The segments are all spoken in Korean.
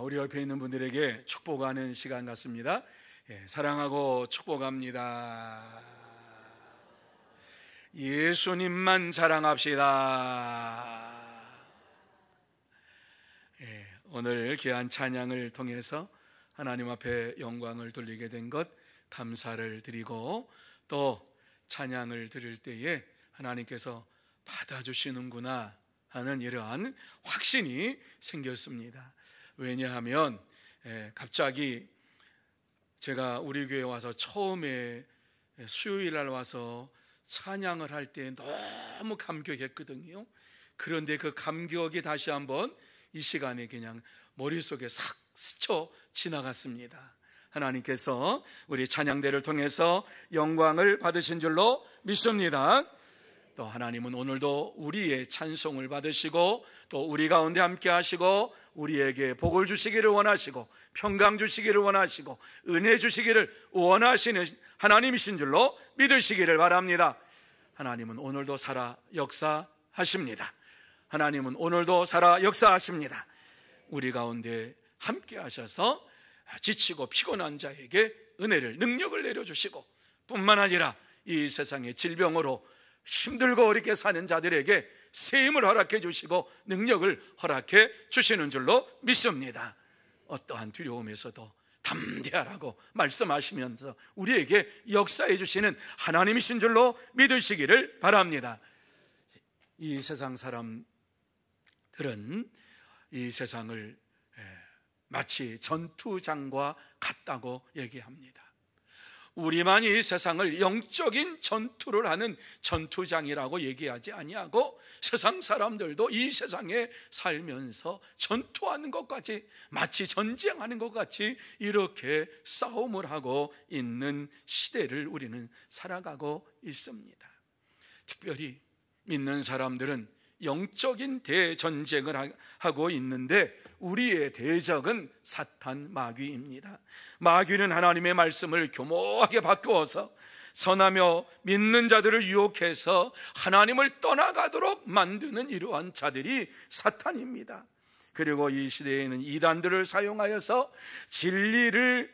우리 옆에 있는 분들에게 축복하는 시간 같습니다. 사랑하고 축복합니다. 예수님만 자랑합시다. 오늘 귀한 찬양을 통해서 하나님 앞에 영광을 돌리게 된 것 감사를 드리고, 또 찬양을 드릴 때에 하나님께서 받아주시는구나 하는 이러한 확신이 생겼습니다. 왜냐하면 갑자기 제가 우리 교회에 와서 처음에 수요일 날 와서 찬양을 할 때 너무 감격했거든요. 그런데 그 감격이 다시 한번 이 시간에 그냥 머릿속에 싹 스쳐 지나갔습니다. 하나님께서 우리 찬양대를 통해서 영광을 받으신 줄로 믿습니다. 또 하나님은 오늘도 우리의 찬송을 받으시고, 또 우리 가운데 함께 하시고, 우리에게 복을 주시기를 원하시고, 평강 주시기를 원하시고, 은혜 주시기를 원하시는 하나님이신 줄로 믿으시기를 바랍니다. 하나님은 오늘도 살아 역사하십니다. 하나님은 오늘도 살아 역사하십니다. 우리 가운데 함께 하셔서 지치고 피곤한 자에게 은혜를, 능력을 내려주시고, 뿐만 아니라 이 세상의 질병으로 힘들고 어렵게 사는 자들에게 세임을 허락해 주시고 능력을 허락해 주시는 줄로 믿습니다. 어떠한 두려움에서도 담대하라고 말씀하시면서 우리에게 역사해 주시는 하나님이신 줄로 믿으시기를 바랍니다. 이 세상 사람들은 이 세상을 마치 전투장과 같다고 얘기합니다. 우리만 이 세상을 영적인 전투를 하는 전투장이라고 얘기하지 아니하고, 세상 사람들도 이 세상에 살면서 전투하는 것 같이, 마치 전쟁하는 것 같이 이렇게 싸움을 하고 있는 시대를 우리는 살아가고 있습니다. 특별히 믿는 사람들은 영적인 대전쟁을 하고 있는데, 우리의 대적은 사탄 마귀입니다. 마귀는 하나님의 말씀을 교모하게 바꾸어서 선하며 믿는 자들을 유혹해서 하나님을 떠나가도록 만드는 이러한 자들이 사탄입니다. 그리고 이 시대에는 이단들을 사용하여서 진리에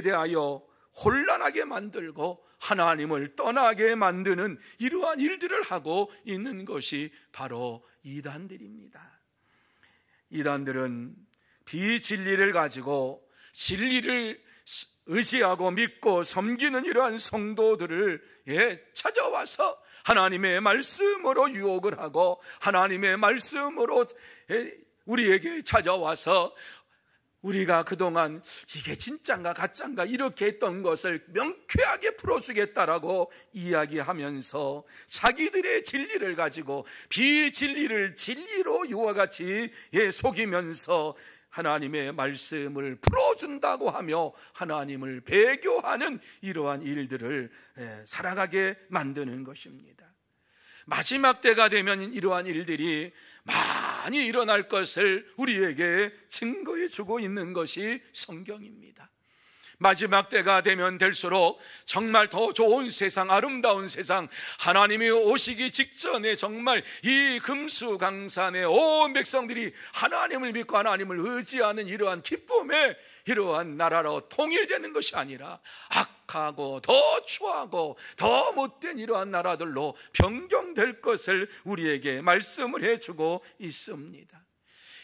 대하여 혼란하게 만들고 하나님을 떠나게 만드는 이러한 일들을 하고 있는 것이 바로 이단들입니다. 이단들은 비진리를 가지고 진리를 의지하고 믿고 섬기는 이러한 성도들을 찾아와서 하나님의 말씀으로 유혹을 하고, 하나님의 말씀으로 우리에게 찾아와서 우리가 그동안 이게 진짠가 가짠가 이렇게 했던 것을 명쾌하게 풀어주겠다라고 이야기하면서 자기들의 진리를 가지고 비진리를 진리로 이와 같이 속이면서 하나님의 말씀을 풀어준다고 하며 하나님을 배교하는 이러한 일들을 살아가게 만드는 것입니다. 마지막 때가 되면 이러한 일들이 많이 일어날 것을 우리에게 증거해 주고 있는 것이 성경입니다. 마지막 때가 되면 될수록 정말 더 좋은 세상, 아름다운 세상, 하나님이 오시기 직전에 정말 이 금수강산의 온 백성들이 하나님을 믿고 하나님을 의지하는 이러한 기쁨의 이러한 나라로 통일되는 것이 아니라 악하고 더 추하고 더 못된 이러한 나라들로 변경될 것을 우리에게 말씀을 해주고 있습니다.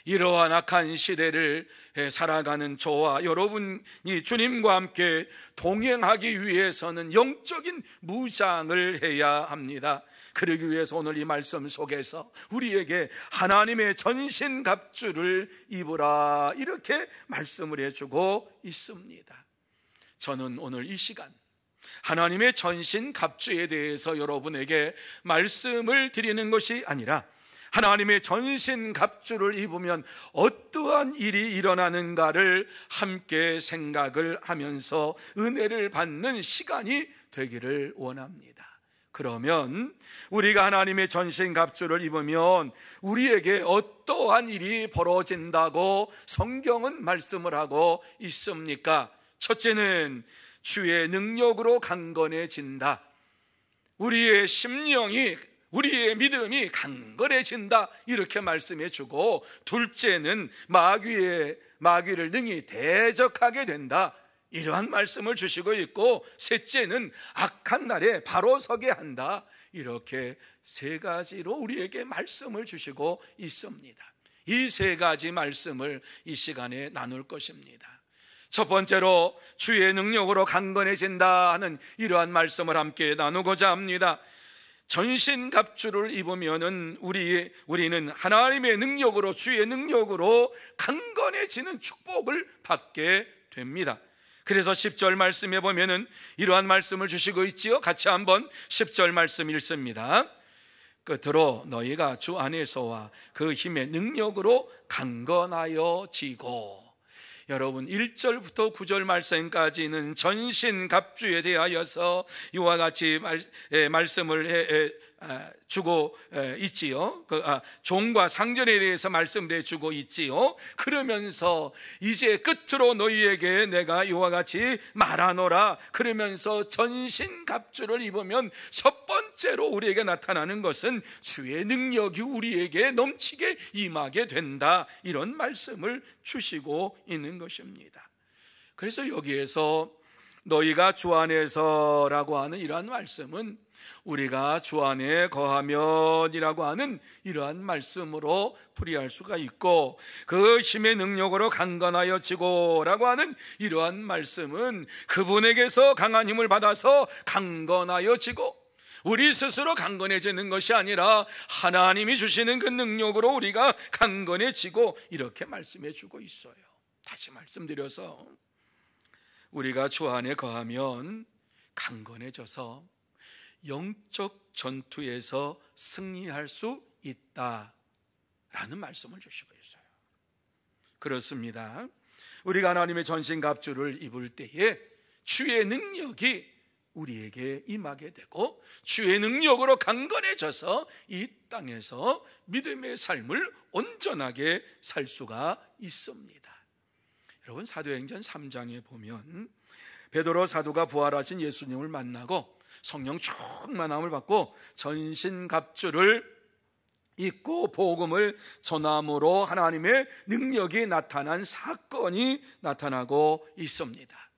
이러한 악한 시대를 살아가는 저와 여러분이 주님과 함께 동행하기 위해서는 영적인 무장을 해야 합니다. 그러기 위해서 오늘 이 말씀 속에서 우리에게 하나님의 전신갑주를 입으라 이렇게 말씀을 해주고 있습니다. 저는 오늘 이 시간 하나님의 전신갑주에 대해서 여러분에게 말씀을 드리는 것이 아니라, 하나님의 전신갑주를 입으면 어떠한 일이 일어나는가를 함께 생각을 하면서 은혜를 받는 시간이 되기를 원합니다. 그러면 우리가 하나님의 전신갑주를 입으면 우리에게 어떠한 일이 벌어진다고 성경은 말씀을 하고 있습니까? 첫째는 주의 능력으로 강건해진다. 우리의 심령이 우리의 믿음이 강건해진다 이렇게 말씀해 주고, 둘째는 마귀를 능히 대적하게 된다 이러한 말씀을 주시고 있고, 셋째는 악한 날에 바로 서게 한다, 이렇게 세 가지로 우리에게 말씀을 주시고 있습니다. 이 세 가지 말씀을 이 시간에 나눌 것입니다. 첫 번째로 주의 능력으로 강건해진다 하는 이러한 말씀을 함께 나누고자 합니다. 전신갑주를 입으면은 우리는 하나님의 능력으로, 주의 능력으로 강건해지는 축복을 받게 됩니다. 그래서 10절 말씀에 보면은 이러한 말씀을 주시고 있지요. 같이 한번 10절 말씀 읽습니다. 끝으로 너희가 주 안에서와 그 힘의 능력으로 강건하여 지고. 여러분, 1절부터 9절 말씀까지는 전신갑주에 대하여서 이와 같이 말씀을 주고 있지요. 종과 상전에 대해서 말씀을 해주고 있지요. 그러면서 이제 끝으로 너희에게 내가 이와 같이 말하노라, 그러면서 전신갑주를 입으면 첫 번째로 우리에게 나타나는 것은 주의 능력이 우리에게 넘치게 임하게 된다, 이런 말씀을 주시고 있는 것입니다. 그래서 여기에서 너희가 주 안에서라고 하는 이러한 말씀은 우리가 주 안에 거하면이라고 하는 이러한 말씀으로 풀이할 수가 있고, 그 힘의 능력으로 강건하여 지고라고 하는 이러한 말씀은 그분에게서 강한 힘을 받아서 강건하여 지고, 우리 스스로 강건해지는 것이 아니라 하나님이 주시는 그 능력으로 우리가 강건해지고, 이렇게 말씀해 주고 있어요. 다시 말씀드려서 우리가 주 안에 거하면 강건해져서 영적 전투에서 승리할 수 있다라는 말씀을 주시고 있어요. 그렇습니다. 우리가 하나님의 전신갑주를 입을 때에 주의 능력이 우리에게 임하게 되고, 주의 능력으로 강건해져서 이 땅에서 믿음의 삶을 온전하게 살 수가 있습니다. 여러분, 사도행전 3장에 보면 베드로 사도가 부활하신 예수님을 만나고 성령 충만함을 받고 전신갑주를 입고 복음을 전함으로 하나님의 능력이 나타난 사건이 나타나고 있습니다.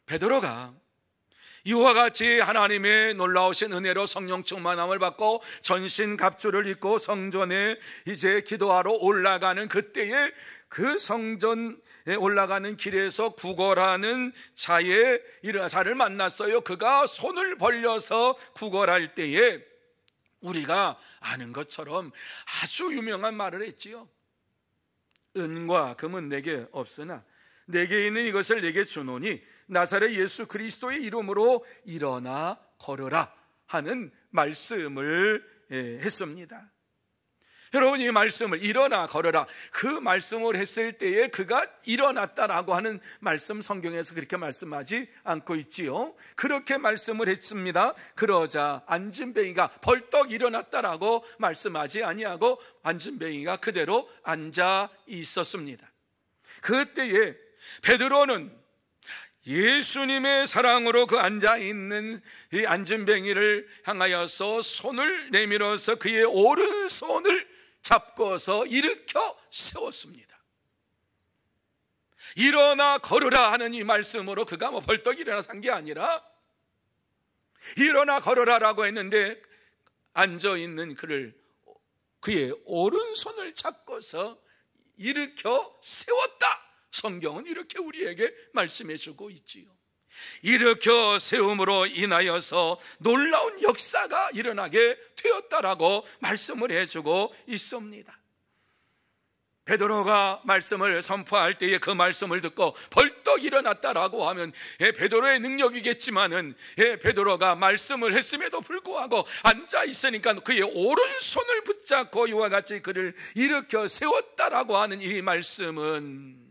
베드로가 이와 같이 하나님의 놀라우신 은혜로 성령 충만함을 받고 전신갑주를 입고 성전에 이제 기도하러 올라가는 그때에, 그 성전에 올라가는 길에서 구걸하는 자를 만났어요. 그가 손을 벌려서 구걸할 때에 우리가 아는 것처럼 아주 유명한 말을 했지요. 은과 금은 내게 없으나 내게 있는 이것을 내게 주노니 나사렛 예수 그리스도의 이름으로 일어나 걸으라 하는 말씀을 했습니다. 여러분, 이 말씀을 일어나 걸어라, 그 말씀을 했을 때에 그가 일어났다라고 하는 말씀 성경에서 그렇게 말씀하지 않고 있지요. 그렇게 말씀을 했습니다. 그러자 안진뱅이가 벌떡 일어났다라고 말씀하지 아니하고 안진뱅이가 그대로 앉아 있었습니다. 그때에 베드로는 예수님의 사랑으로 그 앉아있는 이 안진뱅이를 향하여서 손을 내밀어서 그의 오른손을 잡고서 일으켜 세웠습니다. 일어나 걸으라 하는 이 말씀으로 그가 벌떡 일어나 산 게 아니라 일어나 걸으라라고 했는데 앉아있는 그의 오른손을 잡고서 일으켜 세웠다. 성경은 이렇게 우리에게 말씀해 주고 있지요. 일으켜 세움으로 인하여서 놀라운 역사가 일어나게 되었다라고 말씀을 해주고 있습니다. 베드로가 말씀을 선포할 때에 그 말씀을 듣고 벌떡 일어났다라고 하면 베드로의 능력이겠지만은 베드로가 말씀을 했음에도 불구하고 앉아 있으니까 그의 오른손을 붙잡고 이와 같이 그를 일으켜 세웠다라고 하는 이 말씀은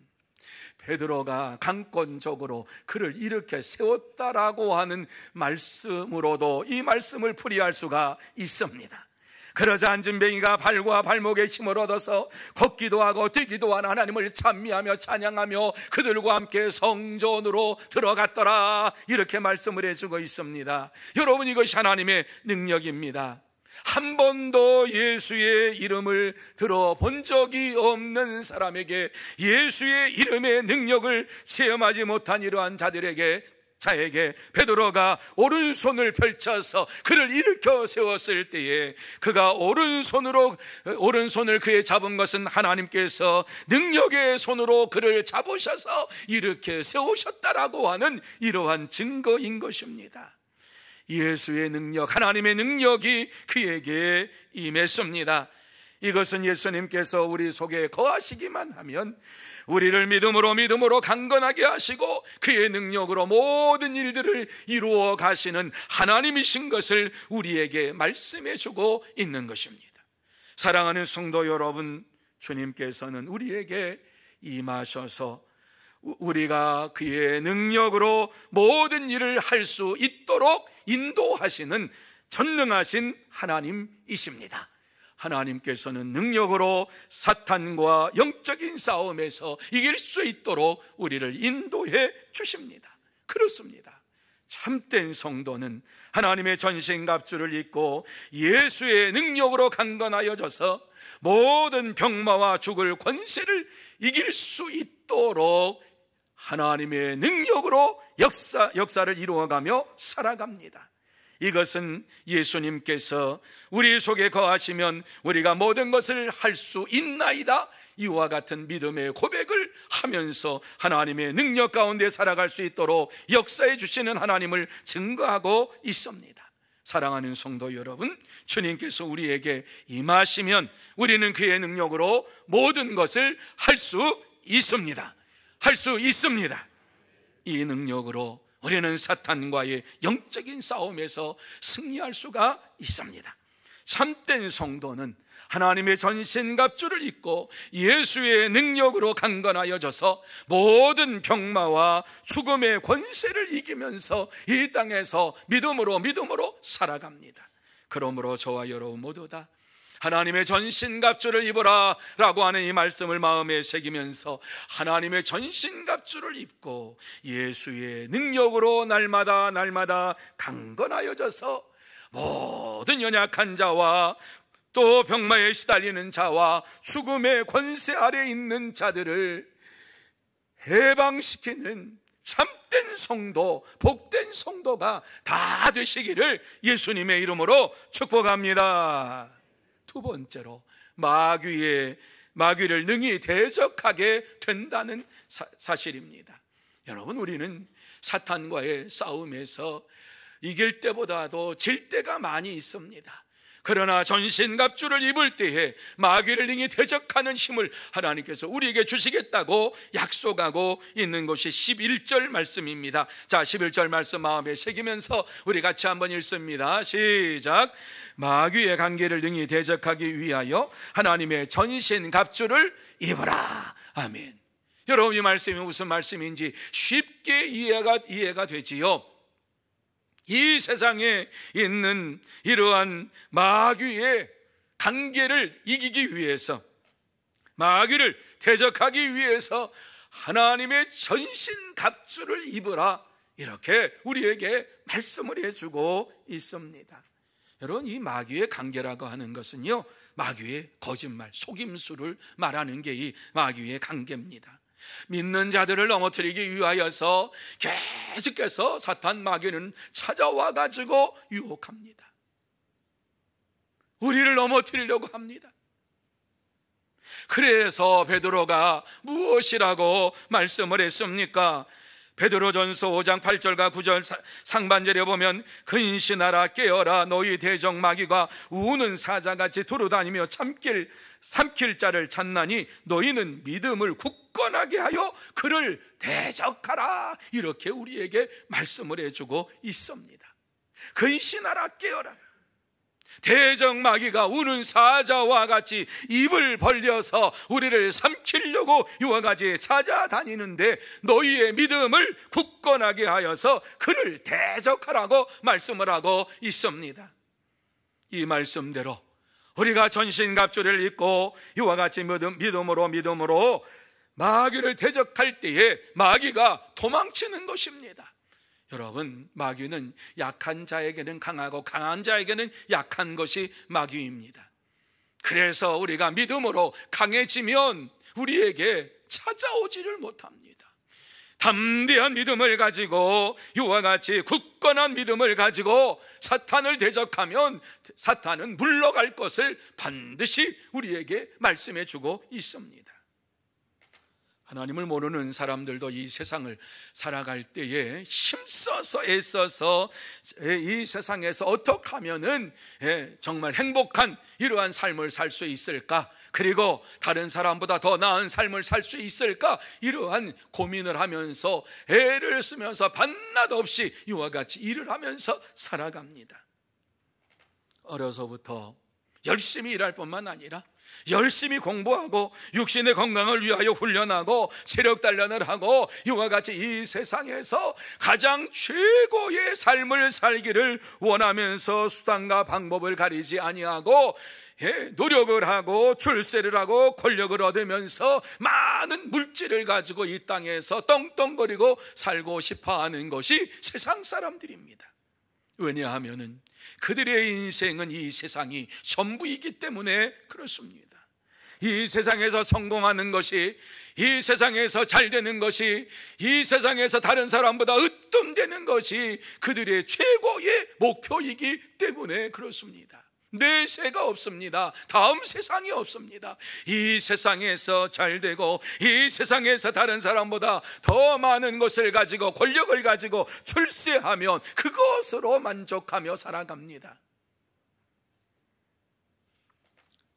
베드로가 강권적으로 그를 일으켜 세웠다라고 하는 말씀으로도 이 말씀을 풀이할 수가 있습니다. 그러자 안진뱅이가 발과 발목에 힘을 얻어서 걷기도 하고 뛰기도 하는 하나님을 찬미하며 찬양하며 그들과 함께 성전으로 들어갔더라, 이렇게 말씀을 해주고 있습니다. 여러분, 이것이 하나님의 능력입니다. 한 번도 예수의 이름을 들어본 적이 없는 사람에게 예수의 이름의 능력을 체험하지 못한 이러한 자에게 베드로가 오른손을 펼쳐서 그를 일으켜 세웠을 때에 그가 오른손을 그에 잡은 것은 하나님께서 능력의 손으로 그를 잡으셔서 이렇게 세우셨다라고 하는 이러한 증거인 것입니다. 예수의 능력, 하나님의 능력이 그에게 임했습니다. 이것은 예수님께서 우리 속에 거하시기만 하면 우리를 믿음으로 강건하게 하시고 그의 능력으로 모든 일들을 이루어 가시는 하나님이신 것을 우리에게 말씀해 주고 있는 것입니다. 사랑하는 성도 여러분, 주님께서는 우리에게 임하셔서 우리가 그의 능력으로 모든 일을 할 수 있도록 인도하시는 전능하신 하나님이십니다. 하나님께서는 능력으로 사탄과 영적인 싸움에서 이길 수 있도록 우리를 인도해 주십니다. 그렇습니다. 참된 성도는 하나님의 전신갑주를 입고 예수의 능력으로 강건하여져서 모든 병마와 죽을 권세를 이길 수 있도록 하나님의 능력으로 역사를 이루어가며 살아갑니다. 이것은 예수님께서 우리 속에 거하시면 우리가 모든 것을 할 수 있나이다, 이와 같은 믿음의 고백을 하면서 하나님의 능력 가운데 살아갈 수 있도록 역사해 주시는 하나님을 증거하고 있습니다. 사랑하는 성도 여러분, 주님께서 우리에게 임하시면 우리는 그의 능력으로 모든 것을 할 수 있습니다. 할 수 있습니다. 이 능력으로 우리는 사탄과의 영적인 싸움에서 승리할 수가 있습니다. 참된 성도는 하나님의 전신갑주를 입고 예수의 능력으로 강건하여져서 모든 병마와 죽음의 권세를 이기면서 이 땅에서 믿음으로 살아갑니다. 그러므로 저와 여러분 모두 다 하나님의 전신갑주를 입어라 라고 하는 이 말씀을 마음에 새기면서 하나님의 전신갑주를 입고 예수의 능력으로 날마다 강건하여져서 모든 연약한 자와 또 병마에 시달리는 자와 죽음의 권세 아래 있는 자들을 해방시키는 참된 성도, 복된 성도가 다 되시기를 예수님의 이름으로 축복합니다. 두 번째로 마귀를 능히 대적하게 된다는 사실입니다. 여러분, 우리는 사탄과의 싸움에서 이길 때보다도 질 때가 많이 있습니다. 그러나 전신갑주를 입을 때에 마귀를 능히 대적하는 힘을 하나님께서 우리에게 주시겠다고 약속하고 있는 것이 11절 말씀입니다. 자, 11절 말씀 마음에 새기면서 우리 같이 한번 읽습니다. 시작. 마귀의 관계를 능히 대적하기 위하여 하나님의 전신갑주를 입으라. 아멘. 여러분, 이 말씀이 무슨 말씀인지 쉽게 이해가 되지요. 이 세상에 있는 이러한 마귀의 관계를 이기기 위해서, 마귀를 대적하기 위해서 하나님의 전신갑주를 입으라, 이렇게 우리에게 말씀을 해주고 있습니다. 여러분, 이 마귀의 관계라고 하는 것은요, 마귀의 거짓말, 속임수를 말하는 게 이 마귀의 관계입니다. 믿는 자들을 넘어뜨리기 위하여서 계속해서 사탄 마귀는 찾아와 가지고 유혹합니다. 우리를 넘어뜨리려고 합니다. 그래서 베드로가 무엇이라고 말씀을 했습니까? 베드로전서 5장 8절과 9절 상반절에 보면 근신하라, 깨어라, 너희 대적 마귀가 우는 사자같이 두루다니며 삼킬 자를 찾나니 너희는 믿음을 굳건하게 하여 그를 대적하라, 이렇게 우리에게 말씀을 해주고 있습니다. 근신하라, 깨어라. 대적 마귀가 우는 사자와 같이 입을 벌려서 우리를 삼키려고 이와 같이 찾아다니는데 너희의 믿음을 굳건하게 하여서 그를 대적하라고 말씀을 하고 있습니다. 이 말씀대로 우리가 전신갑주를 입고 이와 같이 믿음으로 마귀를 대적할 때에 마귀가 도망치는 것입니다. 여러분, 마귀는 약한 자에게는 강하고 강한 자에게는 약한 것이 마귀입니다. 그래서 우리가 믿음으로 강해지면 우리에게 찾아오지를 못합니다. 담대한 믿음을 가지고 이와 같이 굳건한 믿음을 가지고 사탄을 대적하면 사탄은 물러갈 것을 반드시 우리에게 말씀해 주고 있습니다. 하나님을 모르는 사람들도 이 세상을 살아갈 때에 힘써서 애써서 이 세상에서 어떻게 하면은 정말 행복한 이러한 삶을 살 수 있을까, 그리고 다른 사람보다 더 나은 삶을 살 수 있을까, 이러한 고민을 하면서 애를 쓰면서 밤낮 없이 이와 같이 일을 하면서 살아갑니다. 어려서부터 열심히 일할 뿐만 아니라 열심히 공부하고 육신의 건강을 위하여 훈련하고 체력 단련을 하고 이와 같이 이 세상에서 가장 최고의 삶을 살기를 원하면서 수단과 방법을 가리지 아니하고 노력을 하고 출세를 하고 권력을 얻으면서 많은 물질을 가지고 이 땅에서 떵떵거리고 살고 싶어하는 것이 세상 사람들입니다. 왜냐하면 그들의 인생은 이 세상이 전부이기 때문에 그렇습니다. 이 세상에서 성공하는 것이, 이 세상에서 잘 되는 것이, 이 세상에서 다른 사람보다 으뜸되는 것이 그들의 최고의 목표이기 때문에 그렇습니다. 내세가 없습니다. 다음 세상이 없습니다. 이 세상에서 잘 되고 이 세상에서 다른 사람보다 더 많은 것을 가지고 권력을 가지고 출세하면 그것으로 만족하며 살아갑니다.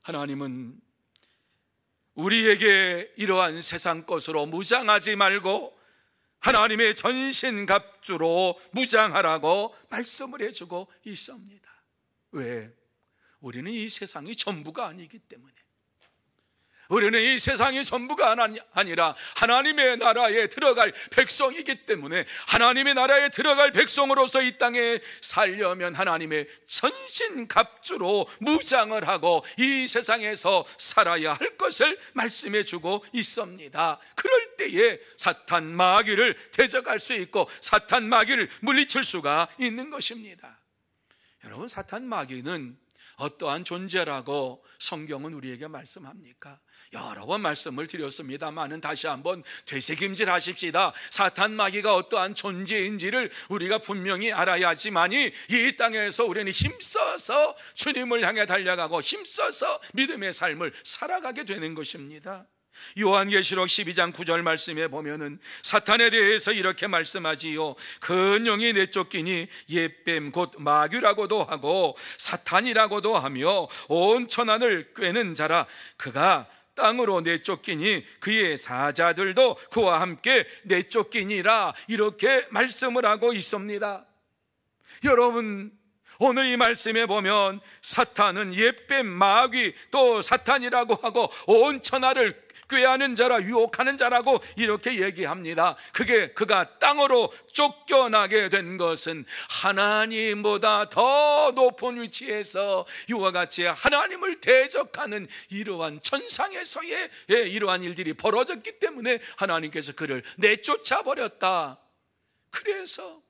하나님은 우리에게 이러한 세상 것으로 무장하지 말고 하나님의 전신갑주로 무장하라고 말씀을 해주고 있습니다. 왜? 우리는 이 세상이 전부가 아니기 때문에, 우리는 이 세상이 전부가 아니라 하나님의 나라에 들어갈 백성이기 때문에, 하나님의 나라에 들어갈 백성으로서 이 땅에 살려면 하나님의 전신갑주로 무장을 하고 이 세상에서 살아야 할 것을 말씀해 주고 있습니다. 그럴 때에 사탄 마귀를 대적할 수 있고 사탄 마귀를 물리칠 수가 있는 것입니다. 여러분, 사탄 마귀는 어떠한 존재라고 성경은 우리에게 말씀합니까? 여러 번 말씀을 드렸습니다만은 다시 한번 되새김질 하십시다. 사탄 마귀가 어떠한 존재인지를 우리가 분명히 알아야 하지만이 이 땅에서 우리는 힘써서 주님을 향해 달려가고 힘써서 믿음의 삶을 살아가게 되는 것입니다. 요한계시록 12장 9절 말씀에 보면은 사탄에 대해서 이렇게 말씀하지요. 근영이 내쫓기니 옛뱀 곧 마귀라고도 하고 사탄이라고도 하며 온 천하를 꿰는 자라. 그가 땅으로 내쫓기니 그의 사자들도 그와 함께 내쫓기니라. 이렇게 말씀을 하고 있습니다. 여러분, 오늘 이 말씀에 보면 사탄은 옛뱀 마귀 또 사탄이라고 하고 온 천하를 꾀하는 자라, 유혹하는 자라고 이렇게 얘기합니다. 그가 땅으로 쫓겨나게 된 것은 하나님보다 더 높은 위치에서 이와 같이 하나님을 대적하는 이러한 천상에서의 이러한 일들이 벌어졌기 때문에 하나님께서 그를 내쫓아 버렸다. 그래서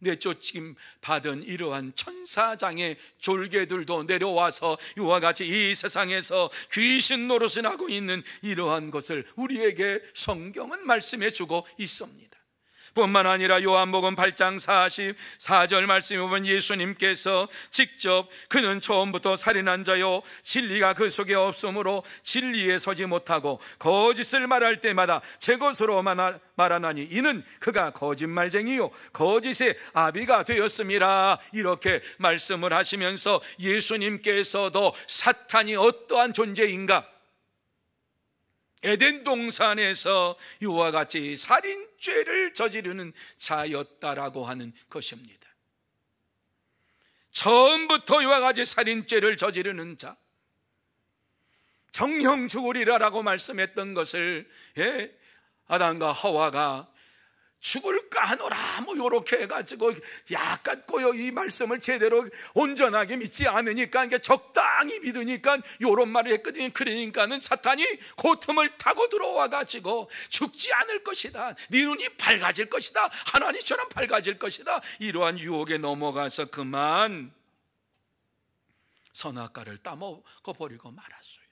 내쫓임 받은 이러한 천사장의 졸개들도 내려와서 이와 같이 이 세상에서 귀신 노릇을 하고 있는 이러한 것을 우리에게 성경은 말씀해 주고 있습니다. 뿐만 아니라 요한복음 8장 44절 말씀에 보면 예수님께서 직접 그는 처음부터 살인한 자요 진리가 그 속에 없으므로 진리에 서지 못하고 거짓을 말할 때마다 제 것으로 말하나니 이는 그가 거짓말쟁이요 거짓의 아비가 되었음이라. 이렇게 말씀을 하시면서 예수님께서도 사탄이 어떠한 존재인가, 에덴 동산에서 이와 같이 살인죄를 저지르는 자였다라고 하는 것입니다. 처음부터 이와 같이 살인죄를 저지르는 자, 정형 죽으리라라고 말씀했던 것을 아담과 하와가 죽을까 하노라 요렇게 해가지고 약간 꼬여 이 말씀을 제대로 온전하게 믿지 않으니까 이게 적당히 믿으니까 요런 말을 했거든요. 그러니까는 사탄이 그 틈을 타고 들어와가지고 죽지 않을 것이다, 네 눈이 밝아질 것이다, 하나님처럼 밝아질 것이다, 이러한 유혹에 넘어가서 그만 선악과를 따먹어버리고 말았어요.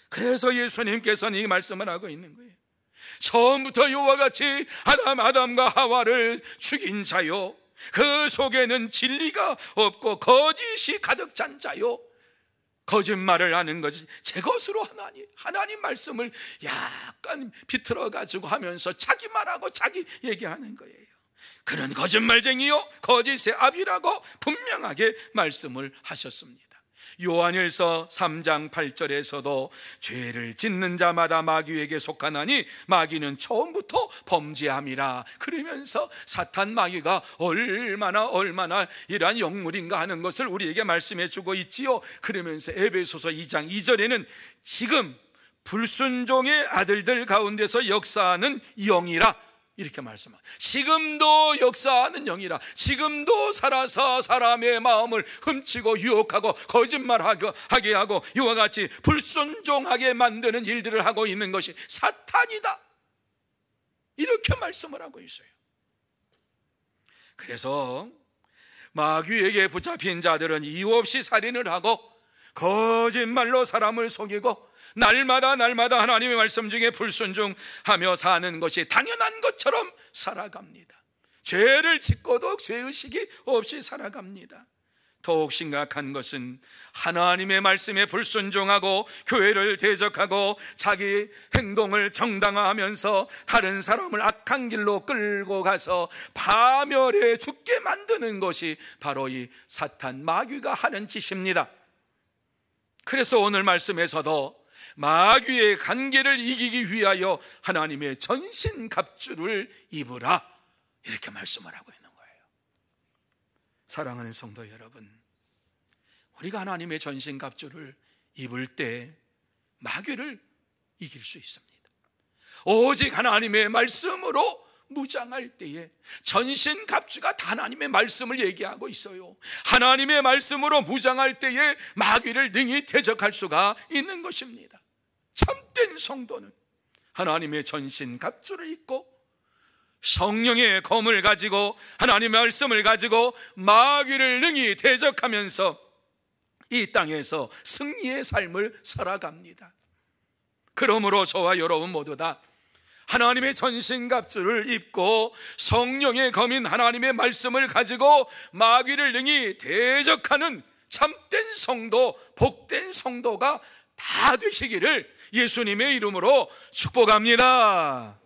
그래서 예수님께서는 이 말씀을 하고 있는 거예요. 처음부터 이와 같이 아담과 하와를 죽인 자요, 그 속에는 진리가 없고 거짓이 가득 찬 자요, 거짓말을 하는 것이 제 것으로 하나님 말씀을 약간 비틀어 가지고 하면서 자기 말하고 자기 얘기하는 거예요. 그런 거짓말쟁이요 거짓의 아비라고 분명하게 말씀을 하셨습니다. 요한일서 3장 8절에서도 죄를 짓는 자마다 마귀에게 속하나니 마귀는 처음부터 범죄함이라, 그러면서 사탄 마귀가 얼마나 이러한 영물인가 하는 것을 우리에게 말씀해 주고 있지요. 그러면서 에베소서 2장 2절에는 지금 불순종의 아들들 가운데서 역사하는 영이라 이렇게 말씀합니다. 지금도 역사하는 영이라, 지금도 살아서 사람의 마음을 훔치고 유혹하고 거짓말하게 하고 이와 같이 불순종하게 만드는 일들을 하고 있는 것이 사탄이다, 이렇게 말씀을 하고 있어요. 그래서 마귀에게 붙잡힌 자들은 이유 없이 살인을 하고 거짓말로 사람을 속이고 날마다 하나님의 말씀 중에 불순종하며 사는 것이 당연한 것처럼 살아갑니다. 죄를 짓고도 죄의식이 없이 살아갑니다. 더욱 심각한 것은 하나님의 말씀에 불순종하고 교회를 대적하고 자기 행동을 정당화하면서 다른 사람을 악한 길로 끌고 가서 파멸해 죽게 만드는 것이 바로 이 사탄 마귀가 하는 짓입니다. 그래서 오늘 말씀에서도 마귀의 간계를 이기기 위하여 하나님의 전신갑주를 입으라, 이렇게 말씀을 하고 있는 거예요. 사랑하는 성도 여러분, 우리가 하나님의 전신갑주를 입을 때 마귀를 이길 수 있습니다. 오직 하나님의 말씀으로 무장할 때에, 전신갑주가 다 하나님의 말씀을 얘기하고 있어요. 하나님의 말씀으로 무장할 때에 마귀를 능히 대적할 수가 있는 것입니다. 참된 성도는 하나님의 전신갑주를 입고 성령의 검을 가지고 하나님의 말씀을 가지고 마귀를 능히 대적하면서 이 땅에서 승리의 삶을 살아갑니다. 그러므로 저와 여러분 모두 다 하나님의 전신갑주를 입고 성령의 검인 하나님의 말씀을 가지고 마귀를 능히 대적하는 참된 성도, 복된 성도가 다 되시기를 예수님의 이름으로 축복합니다.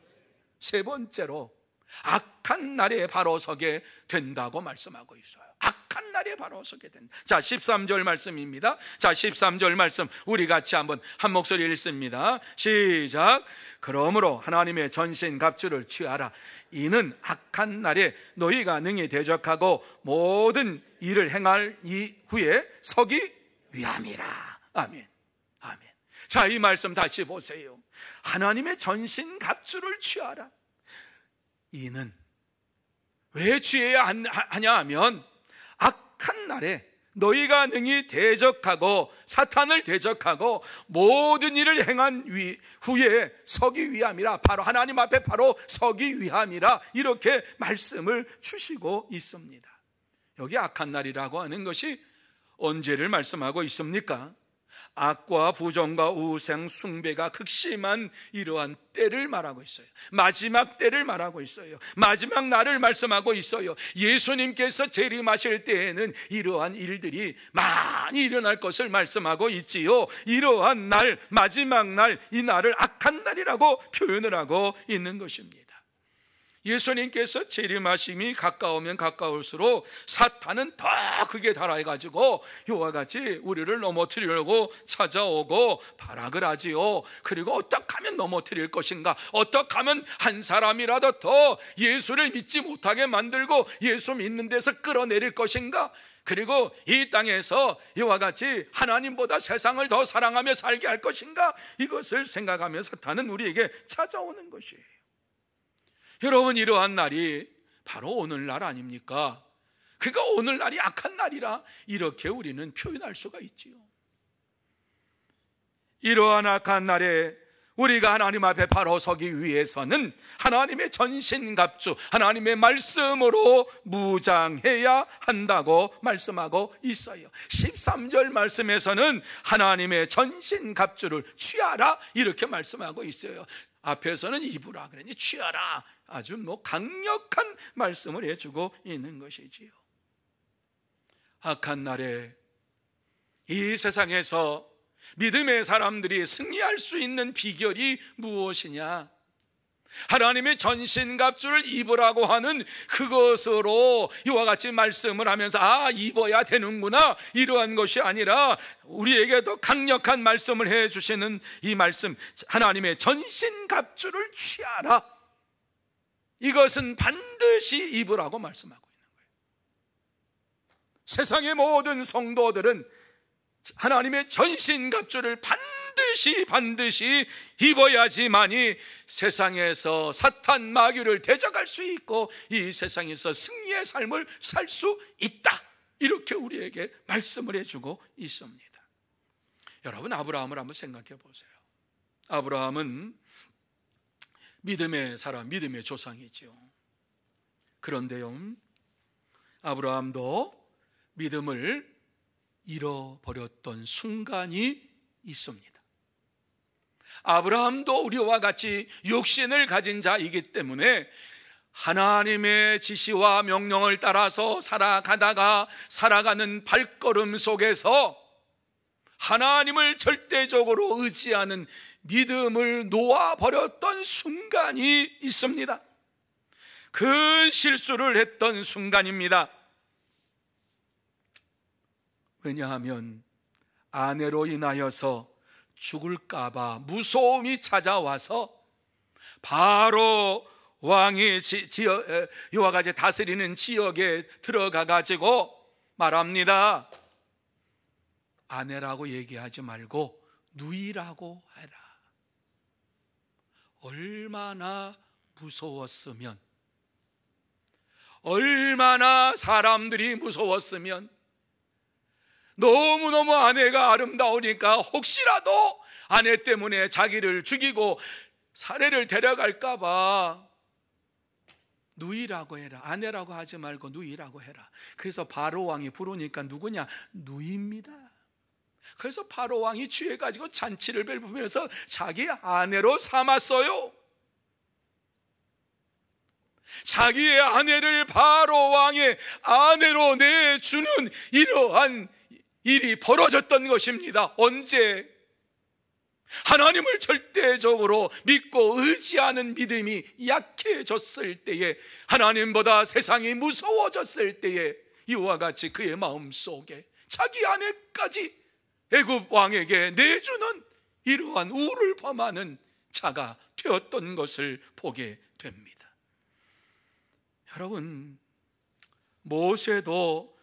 세 번째로 악한 날에 바로 서게 된다고 말씀하고 있어요. 악한 날에 바로 서게 된다. 자, 13절 말씀입니다. 자, 13절 말씀 우리 같이 한번 한 목소리 읽습니다. 시작. 그러므로 하나님의 전신갑주를 취하라. 이는 악한 날에 너희가 능히 대적하고 모든 일을 행할 이후에 서기 위함이라. 아멘. 아멘. 자, 이 말씀 다시 보세요. 하나님의 전신갑주를 취하라. 이는 왜 취해야 하냐 하면 악한 날에 너희가 능히 대적하고 사탄을 대적하고 모든 일을 행한 후에 서기 위함이라. 바로 하나님 앞에 바로 서기 위함이라, 이렇게 말씀을 주시고 있습니다. 여기 악한 날이라고 하는 것이 언제를 말씀하고 있습니까? 악과 부정과 우상 숭배가 극심한 이러한 때를 말하고 있어요. 마지막 때를 말하고 있어요. 마지막 날을 말씀하고 있어요. 예수님께서 재림하실 때에는 이러한 일들이 많이 일어날 것을 말씀하고 있지요. 이러한 날, 마지막 날, 이 날을 악한 날이라고 표현을 하고 있는 것입니다. 예수님께서 재림하심이 가까우면 가까울수록 사탄은 더 크게 달아가지고 이와 같이 우리를 넘어뜨리려고 찾아오고 발악을 하지요. 그리고 어떻게 하면 넘어뜨릴 것인가, 어떻게 하면 한 사람이라도 더 예수를 믿지 못하게 만들고 예수 믿는 데서 끌어내릴 것인가, 그리고 이 땅에서 이와 같이 하나님보다 세상을 더 사랑하며 살게 할 것인가, 이것을 생각하며 사탄은 우리에게 찾아오는 것이에요. 여러분, 이러한 날이 바로 오늘날 아닙니까? 그가 오늘날이 악한 날이라 이렇게 우리는 표현할 수가 있지요. 이러한 악한 날에 우리가 하나님 앞에 바로 서기 위해서는 하나님의 전신갑주, 하나님의 말씀으로 무장해야 한다고 말씀하고 있어요. 13절 말씀에서는 하나님의 전신갑주를 취하라 이렇게 말씀하고 있어요. 앞에서는 입으라 그러니 취하라, 아주 강력한 말씀을 해주고 있는 것이지요. 악한 날에 이 세상에서 믿음의 사람들이 승리할 수 있는 비결이 무엇이냐? 하나님의 전신갑주를 입으라고 하는 그것으로 이와 같이 말씀을 하면서 입어야 되는구나, 이러한 것이 아니라 우리에게 더 강력한 말씀을 해주시는 이 말씀, 하나님의 전신갑주를 취하라, 이것은 반드시 입으라고 말씀하고 있는 거예요. 세상의 모든 성도들은 하나님의 전신갑주를 반드시 입어야지만이 세상에서 사탄 마귀를 대적할 수 있고 이 세상에서 승리의 삶을 살 수 있다, 이렇게 우리에게 말씀을 해주고 있습니다. 여러분, 아브라함을 한번 생각해 보세요. 아브라함은 믿음의 사람, 믿음의 조상이죠. 그런데요, 아브라함도 믿음을 잃어버렸던 순간이 있습니다. 아브라함도 우리와 같이 육신을 가진 자이기 때문에 하나님의 지시와 명령을 따라서 살아가는 발걸음 속에서 하나님을 절대적으로 의지하는 믿음을 놓아버렸던 순간이 있습니다. 큰 실수를 했던 순간입니다. 왜냐하면 아내로 인하여서 죽을까봐 무서움이 찾아와서 바로 왕이 이와 같이 다스리는 지역에 들어가 가지고 말합니다. 아내라고 얘기하지 말고 누이라고 해라. 얼마나 무서웠으면, 얼마나 사람들이 무서웠으면, 너무너무 아내가 아름다우니까 혹시라도 아내 때문에 자기를 죽이고 사례를 데려갈까 봐 누이라고 해라, 아내라고 하지 말고 누이라고 해라. 그래서 바로 왕이 부르니까 누구냐? 누이입니다. 그래서 바로 왕이 취해가지고 잔치를 벨부면서 자기 아내로 삼았어요. 자기의 아내를 바로 왕의 아내로 내주는 이러한 일이 벌어졌던 것입니다. 언제? 하나님을 절대적으로 믿고 의지하는 믿음이 약해졌을 때에, 하나님보다 세상이 무서워졌을 때에 이와 같이 그의 마음속에 자기 아내까지 애굽 왕에게 내주는 이러한 우를 범하는 자가 되었던 것을 보게 됩니다. 여러분, 모세도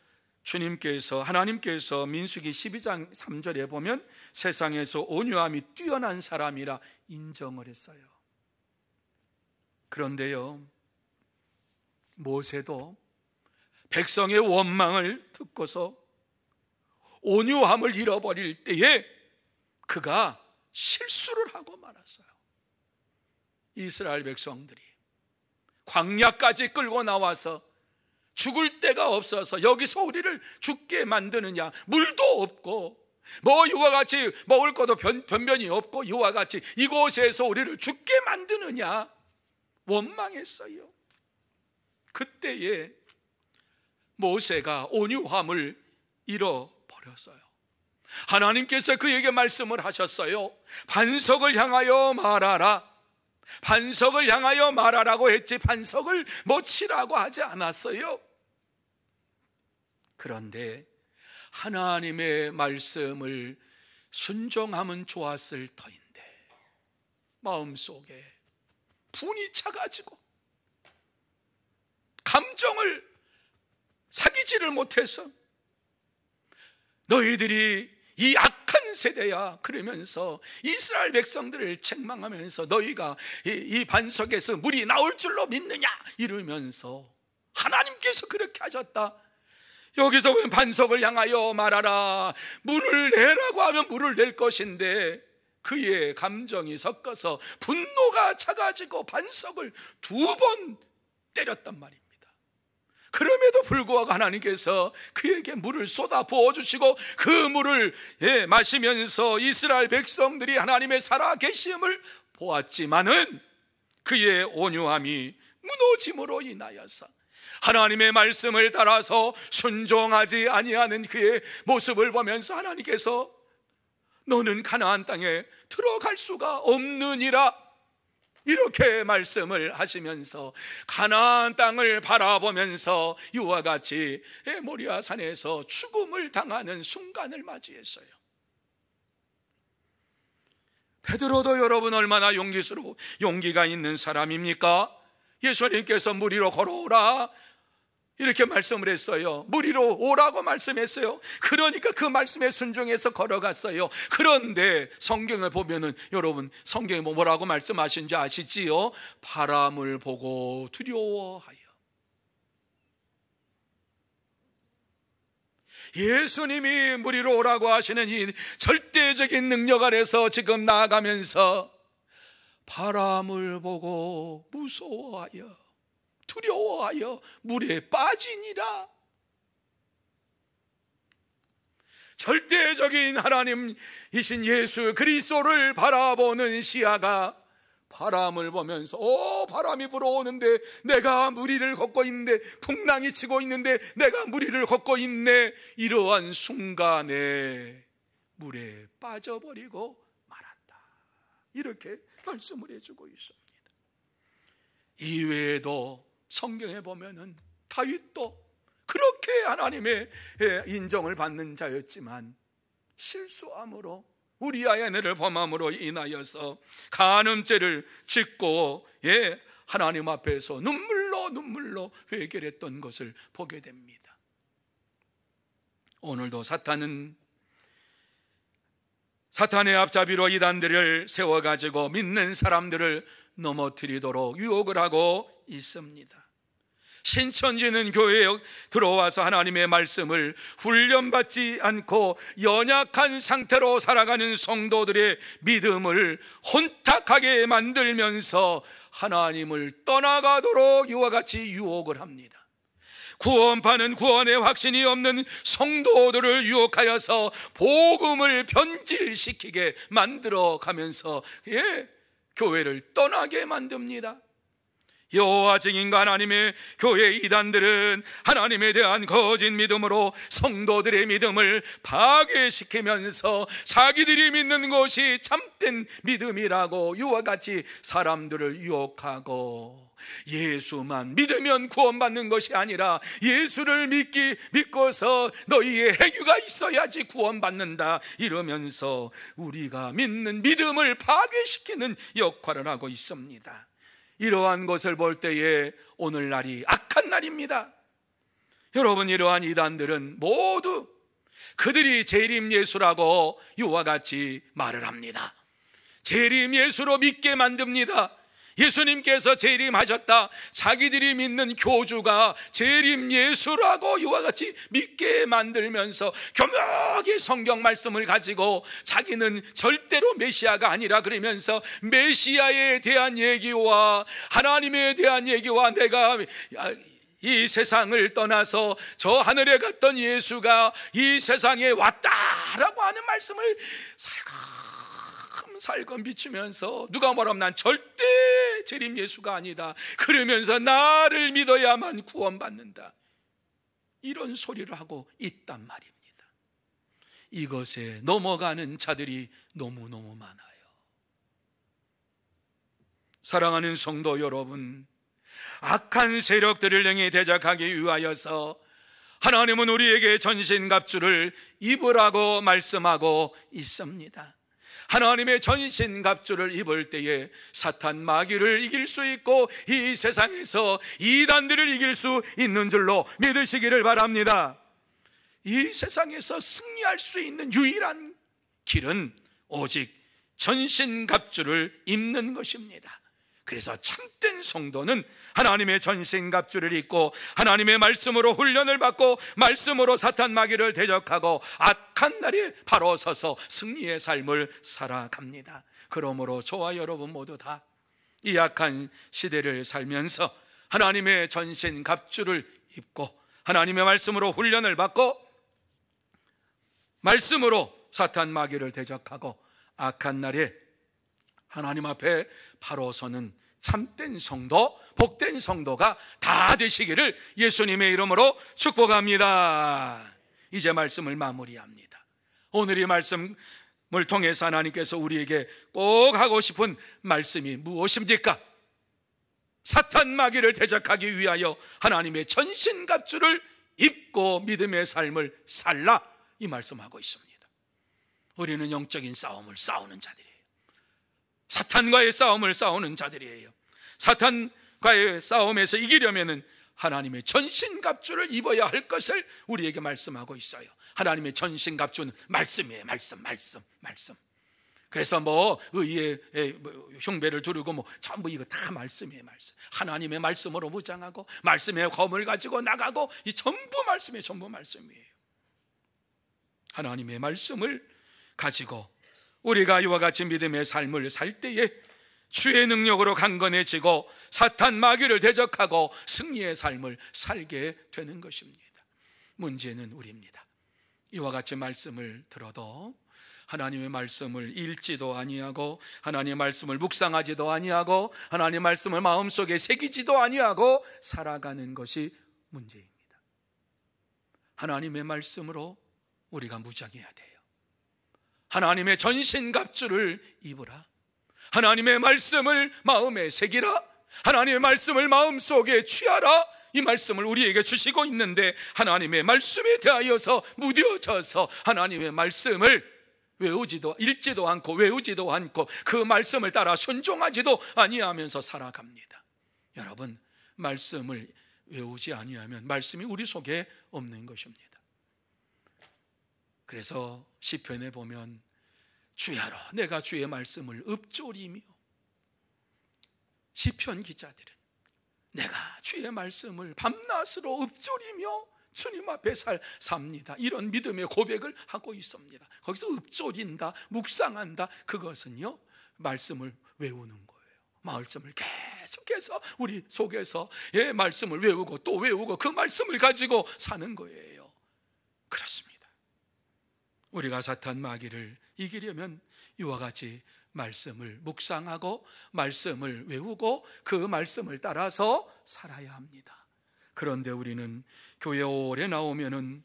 하나님께서 민수기 12장 3절에 보면 세상에서 온유함이 뛰어난 사람이라 인정을 했어요. 그런데요, 모세도 백성의 원망을 듣고서 온유함을 잃어버릴 때에 그가 실수를 하고 말았어요. 이스라엘 백성들이 광야까지 끌고 나와서 죽을 데가 없어서 여기서 우리를 죽게 만드느냐, 물도 없고 이와 같이 먹을 것도 변변이 없고 이와 같이 이곳에서 우리를 죽게 만드느냐 원망했어요. 그때에 모세가 온유함을 잃어버렸어요. 하나님께서 그에게 말씀을 하셨어요. 반석을 향하여 말하라. 반석을 향하여 말하라고 했지 반석을 치라고 하지 않았어요. 그런데 하나님의 말씀을 순종하면 좋았을 터인데 마음속에 분이 차가지고 감정을 사귀지를 못해서 너희들이 이 악한 이런 세대야. 그러면서 이스라엘 백성들을 책망하면서 너희가 이 반석에서 물이 나올 줄로 믿느냐 이러면서 하나님께서 그렇게 하셨다. 여기서 보면 반석을 향하여 말하라. 물을 내라고 하면 물을 낼 것인데 그의 감정이 섞어서 분노가 차가지고 반석을 2번 때렸단 말입니다. 그럼에도 불구하고 하나님께서 그에게 물을 쏟아 부어주시고 그 물을 마시면서 이스라엘 백성들이 하나님의 살아계심을 보았지만은 그의 온유함이 무너짐으로 인하여서 하나님의 말씀을 따라서 순종하지 아니하는 그의 모습을 보면서 하나님께서 너는 가나안 땅에 들어갈 수가 없느니라 이렇게 말씀을 하시면서 가나안 땅을 바라보면서 이와 같이 모리아 산에서 죽음을 당하는 순간을 맞이했어요. 베드로도 여러분 얼마나 용기가 있는 사람입니까? 예수님께서 물 위로 걸어오라 이렇게 말씀을 했어요. 물 위로 오라고 말씀했어요. 그러니까 그 말씀에 순종해서 걸어갔어요. 그런데 성경을 보면은 여러분 성경에 뭐라고 말씀하신지 아시지요? 바람을 보고 두려워하여. 예수님이 물 위로 오라고 하시는 이 절대적인 능력 아래서 지금 나아가면서 바람을 보고 무서워하여 두려워하여 물에 빠지니라. 절대적인 하나님이신 예수 그리스도를 바라보는 시야가 바람을 보면서 바람이 불어오는데 내가 물 위를 걷고 있는데 풍랑이 치고 있는데 내가 물 위를 걷고 있네 이러한 순간에 물에 빠져버리고 말았다 이렇게 말씀을 해주고 있습니다. 이외에도 성경에 보면은 다윗도 그렇게 하나님의 인정을 받는 자였지만 실수함으로 우리아의 아내를 범함으로 인하여서 간음죄를 짓고 하나님 앞에서 눈물로 회개했던 것을 보게 됩니다. 오늘도 사탄의 앞잡이로 이단들을 세워가지고 믿는 사람들을 넘어뜨리도록 유혹을 하고 있습니다. 신천지는 교회에 들어와서 하나님의 말씀을 훈련받지 않고 연약한 상태로 살아가는 성도들의 믿음을 혼탁하게 만들면서 하나님을 떠나가도록 이와 같이 유혹을 합니다. 구원파는 구원의 확신이 없는 성도들을 유혹하여서 복음을 변질시키게 만들어가면서 교회를 떠나게 만듭니다. 여호와 증인과 하나님의 교회 이단들은 하나님에 대한 거짓 믿음으로 성도들의 믿음을 파괴시키면서 자기들이 믿는 것이 참된 믿음이라고 이와 같이 사람들을 유혹하고 예수만 믿으면 구원받는 것이 아니라 예수를 믿고서 너희의 회개가 있어야지 구원받는다 이러면서 우리가 믿는 믿음을 파괴시키는 역할을 하고 있습니다. 이러한 것을 볼 때에 오늘날이 악한 날입니다. 여러분 이러한 이단들은 모두 그들이 재림 예수라고 이와 같이 말을 합니다. 재림 예수로 믿게 만듭니다. 예수님께서 재림하셨다. 자기들이 믿는 교주가 재림 예수라고 이와 같이 믿게 만들면서 교묘하게 성경 말씀을 가지고 자기는 절대로 메시아가 아니라 그러면서 메시아에 대한 얘기와 하나님에 대한 얘기와 내가 이 세상을 떠나서 저 하늘에 갔던 예수가 이 세상에 왔다라고 하는 말씀을 살금 비추면서 누가 뭐라면 난 절대 재림 예수가 아니다 그러면서 나를 믿어야만 구원받는다 이런 소리를 하고 있단 말입니다. 이것에 넘어가는 자들이 너무너무 많아요. 사랑하는 성도 여러분, 악한 세력들을 능히 대적하기 위하여서 하나님은 우리에게 전신갑주를 입으라고 말씀하고 있습니다. 하나님의 전신갑주를 입을 때에 사탄 마귀를 이길 수 있고 이 세상에서 이단들을 이길 수 있는 줄로 믿으시기를 바랍니다. 이 세상에서 승리할 수 있는 유일한 길은 오직 전신갑주를 입는 것입니다. 그래서 참된 성도는 하나님의 전신갑주를 입고 하나님의 말씀으로 훈련을 받고 말씀으로 사탄 마귀를 대적하고 악한 날에 바로 서서 승리의 삶을 살아갑니다. 그러므로 저와 여러분 모두 다 이 악한 시대를 살면서 하나님의 전신갑주를 입고 하나님의 말씀으로 훈련을 받고 말씀으로 사탄 마귀를 대적하고 악한 날에 하나님 앞에 바로 서는 참된 성도, 복된 성도가 다 되시기를 예수님의 이름으로 축복합니다. 이제 말씀을 마무리합니다. 오늘 이 말씀을 통해서 하나님께서 우리에게 꼭 하고 싶은 말씀이 무엇입니까? 사탄 마귀를 대적하기 위하여 하나님의 전신갑주를 입고 믿음의 삶을 살라, 이 말씀하고 있습니다. 우리는 영적인 싸움을 싸우는 자들이에요. 사탄과의 싸움을 싸우는 자들이에요. 사탄과의 싸움에서 이기려면 하나님의 전신갑주를 입어야 할 것을 우리에게 말씀하고 있어요. 하나님의 전신갑주는 말씀이에요. 말씀. 그래서 의의 흉배를 두르고 전부 이거 다 말씀이에요. 말씀. 하나님의 말씀으로 무장하고 말씀의 검을 가지고 나가고 이 전부 말씀이에요. 하나님의 말씀을 가지고 우리가 이와 같이 믿음의 삶을 살 때에 주의 능력으로 강건해지고 사탄 마귀를 대적하고 승리의 삶을 살게 되는 것입니다. 문제는 우리입니다. 이와 같이 말씀을 들어도 하나님의 말씀을 읽지도 아니하고 하나님의 말씀을 묵상하지도 아니하고 하나님의 말씀을 마음속에 새기지도 아니하고 살아가는 것이 문제입니다. 하나님의 말씀으로 우리가 무장해야 돼요. 하나님의 전신갑주를 입으라. 하나님의 말씀을 마음에 새기라. 하나님의 말씀을 마음속에 취하라. 이 말씀을 우리에게 주시고 있는데 하나님의 말씀에 대하여서 무뎌져서 하나님의 말씀을 읽지도 않고 외우지도 않고 그 말씀을 따라 순종하지도 아니하면서 살아갑니다. 여러분, 말씀을 외우지 아니하면 말씀이 우리 속에 없는 것입니다. 그래서 시편에 보면 주야로 내가 주의 말씀을 읊조리며, 시편 기자들은 내가 주의 말씀을 밤낮으로 읊조리며 주님 앞에 삽니다, 이런 믿음의 고백을 하고 있습니다. 거기서 읊조린다, 묵상한다, 그것은요 말씀을 외우는 거예요. 말씀을 계속해서 우리 속에서 말씀을 외우고 또 외우고 그 말씀을 가지고 사는 거예요. 그렇습니다. 우리가 사탄 마귀를 이기려면 이와 같이 말씀을 묵상하고 말씀을 외우고 그 말씀을 따라서 살아야 합니다. 그런데 우리는 교회 오래 나오면은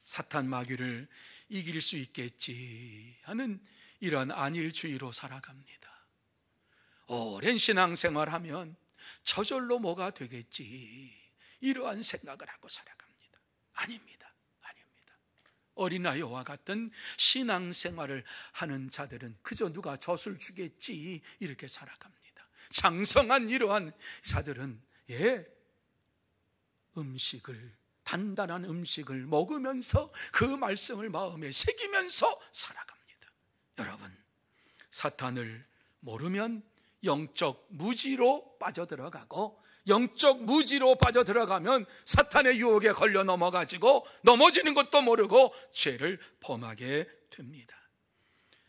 사탄 마귀를 이길 수 있겠지 하는 이런 안일주의로 살아갑니다. 오랜 신앙생활하면 저절로 뭐가 되겠지, 이러한 생각을 하고 살아갑니다. 아닙니다. 어린아이와 같은 신앙생활을 하는 자들은 그저 누가 젖을 주겠지 이렇게 살아갑니다. 장성한 이러한 자들은 단단한 음식을 먹으면서 그 말씀을 마음에 새기면서 살아갑니다. 여러분, 사탄을 모르면 영적 무지로 빠져들어가고, 영적 무지로 빠져들어가면 사탄의 유혹에 걸려 넘어가지고 넘어지는 것도 모르고 죄를 범하게 됩니다.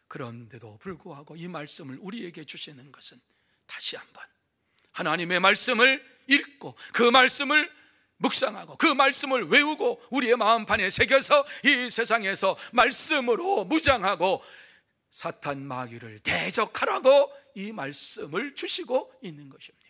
그런데도 불구하고 이 말씀을 우리에게 주시는 것은 다시 한번 하나님의 말씀을 읽고 그 말씀을 묵상하고 그 말씀을 외우고 우리의 마음판에 새겨서 이 세상에서 말씀으로 무장하고 사탄 마귀를 대적하라고 이 말씀을 주시고 있는 것입니다.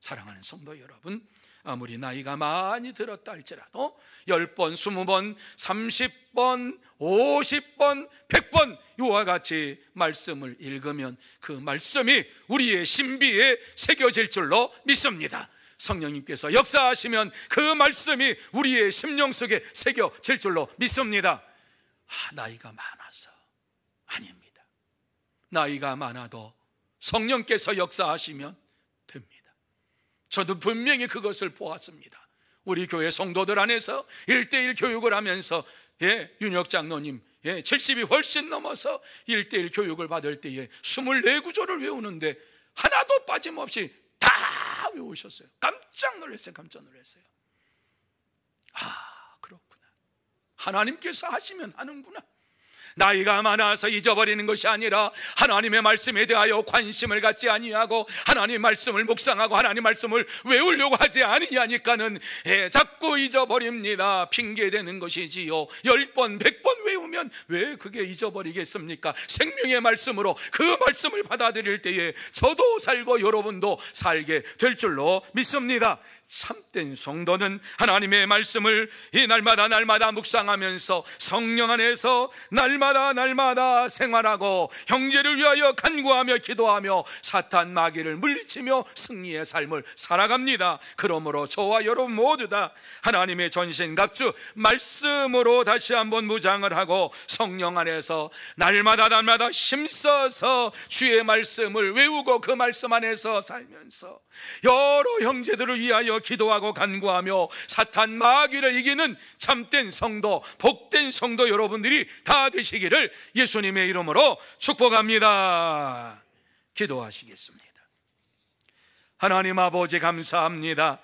사랑하는 성도 여러분, 아무리 나이가 많이 들었다 할지라도 10번, 20번, 30번, 50번, 100번 이와 같이 말씀을 읽으면 그 말씀이 우리의 신비에 새겨질 줄로 믿습니다. 성령님께서 역사하시면 그 말씀이 우리의 심령 속에 새겨질 줄로 믿습니다. 나이가 많아서 아닙니다. 나이가 많아도 성령께서 역사하시면 됩니다. 저도 분명히 그것을 보았습니다. 우리 교회 성도들 안에서 1:1 교육을 하면서 윤혁 장로님 70이 훨씬 넘어서 1:1 교육을 받을 때에 24구절을 외우는데 하나도 빠짐없이 다 외우셨어요. 깜짝 놀랐어요. 그렇구나. 하나님께서 하시면 하는구나. 나이가 많아서 잊어버리는 것이 아니라 하나님의 말씀에 대하여 관심을 갖지 아니하고 하나님의 말씀을 묵상하고 하나님의 말씀을 외우려고 하지 아니하니까는 자꾸 잊어버립니다. 핑계대는 것이지요. 10번 100번 외우면 왜 그게 잊어버리겠습니까? 생명의 말씀으로 그 말씀을 받아들일 때에 저도 살고 여러분도 살게 될 줄로 믿습니다. 참된 성도는 하나님의 말씀을 이 날마다 묵상하면서 성령 안에서 날마다 생활하고 형제를 위하여 간구하며 기도하며 사탄 마귀를 물리치며 승리의 삶을 살아갑니다. 그러므로 저와 여러분 모두 다 하나님의 전신갑주 말씀으로 다시 한번 무장을 하고 성령 안에서 날마다 힘써서 주의 말씀을 외우고 그 말씀 안에서 살면서 여러 형제들을 위하여 기도하고 간구하며 사탄 마귀를 이기는 참된 성도, 복된 성도 여러분들이 다 되시기를 예수님의 이름으로 축복합니다. 기도하시겠습니다. 하나님 아버지 감사합니다.